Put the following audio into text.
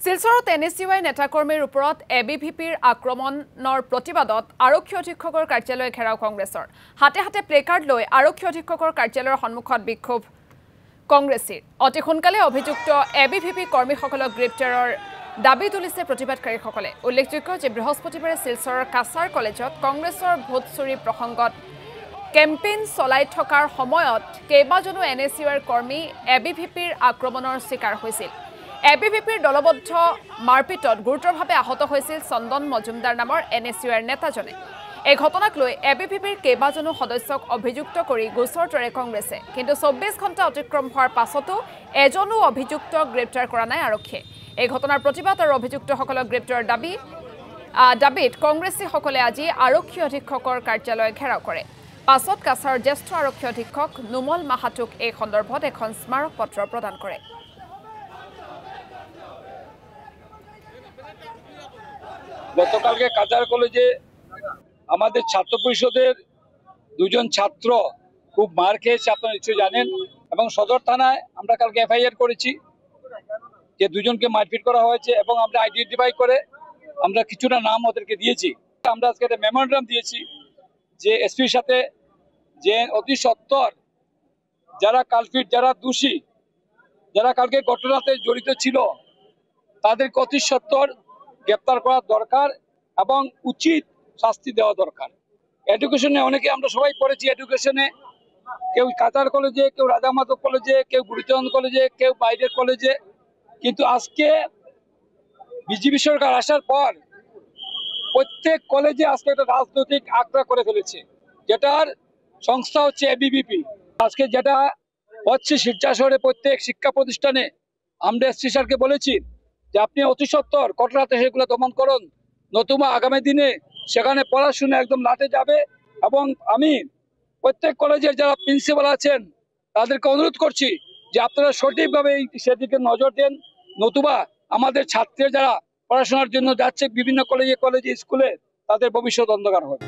শিলচৰত NSUI নেতাকৰ্মীৰ ওপৰত ABVPৰ আক্ৰমণৰ প্ৰতিবাদত আৰক্ষী অধীক্ষকৰ কাৰ্যালয় ঘেৰাও কংগ্ৰেছৰ হাতে হাতে প্লেকাৰ্ড লৈ আৰক্ষী অধীক্ষকৰ কাৰ্যালয়ৰ সন্মুখত বিক্ষোভ কংগ্ৰেছীৰ অতি সোনকালে অভিযুক্ত ABVP কৰ্মীসকলক গ্ৰেপ্তাৰৰ দাবী তুলিছে প্ৰতিবাদকাৰীসকলে। উল্লেখযোগ্য যে বৃহস্পতিবাৰে শিলচৰৰ কাছাৰ কলেজত কংগ্ৰেছৰ ভোট চুৰি প্ৰসংগত কেম্পেইন চলাই থকাৰ সময়ত কেইবাজনো NSUIৰ কৰ্মী ABVPৰ আক্ৰমণৰ শিকাৰ হৈছিল। ABVPৰ দলবদ্ধ মাৰপিটত গুৰুতৰভাৱে আহত হৈছিল চন্দন মজুমদাৰ নামৰ NSUIৰ নেতাজনে। এই ঘটনাক লৈ ABVPৰ কেইবাজনো সদস্যক অভিযুক্ত কৰি গোচৰ তৰে কংগ্ৰেছে, কিন্তু 24 ঘণ্টা অতিক্ৰম হোৱাৰ পাছতো এজনো অভিযুক্তক গ্ৰেপ্তাৰ কৰা নাই আৰক্ষীয়ে। এই ঘটনাৰ প্ৰতিবাদ আৰু অভিযুক্তসকলক গ্ৰেপ্তাৰৰ দাবীত কংগ্ৰেছীসকলে আজি আৰক্ষী অধীক্ষকৰ কাৰ্যালয় ঘেৰাও কৰে। পাছত কাছাৰৰ জ্যেষ্ঠ আৰক্ষী অধীক্ষক নুমল মাহাতুক এই সন্দৰ্ভত এখন স্মাৰক পত্ৰ প্ৰদান কৰে। গতকালকে কাছার কলেজে আমাদের ছাত্র পরিষদের দুজন ছাত্র খুব মার খেয়েছে, আপনারা নিশ্চয়ই জানেন, এবং সদর থানায় আমরা কালকে FIR করেছি যে দুজনকে মারপিট করা হয়েছে এবং আমরা আইডেন্টিফাই করে আমরা কিছুটা নাম ওদেরকে দিয়েছি। আমরা আজকে একটা মেমোরেন্ডাম দিয়েছি যে এসপির সাথে যে অতি সত্বর যারা কালপিট, যারা দোষী, যারা কালকে ঘটনাতে জড়িত ছিল তাদেরকে অতি সত্বর গ্রেপ্তার করা দরকার এবং উচিত শাস্তি দেওয়া দরকার। এডুকেশনে অনেকে আমরা সবাই পড়েছি, এডুকেশনে কেউ কাছার কলেজে, কেউ রাজা মাধব কলেজে, কেউ গুরুচরণ কলেজে, কেউ বাইরের কলেজে, কিন্তু আজকে বিজেপি সরকার আসার পর প্রত্যেক কলেজে আজকে একটা রাজনৈতিক আখড়া করে ফেলেছে, যেটার সংস্থা হচ্ছে ABVP। আজকে যেটা হচ্ছে শিলচর শহরে প্রত্যেক শিক্ষা প্রতিষ্ঠানে আমরা এসপি স্যারকে বলেছি যে আপনি অতি সত্বর ঘটনাতে সেগুলো দমন করুন, নতুবা আগামী দিনে সেখানে পড়াশোনা একদম লাটে যাবে। এবং আমি প্রত্যেক কলেজের যারা প্রিন্সিপাল আছেন তাদেরকে অনুরোধ করছি যে আপনারা সঠিকভাবে সেদিকে নজর দেন, নতুবা আমাদের ছাত্রীরা যারা পড়াশোনার জন্য যাচ্ছে বিভিন্ন কলেজে স্কুলে তাদের ভবিষ্যৎ অন্ধকার হবে।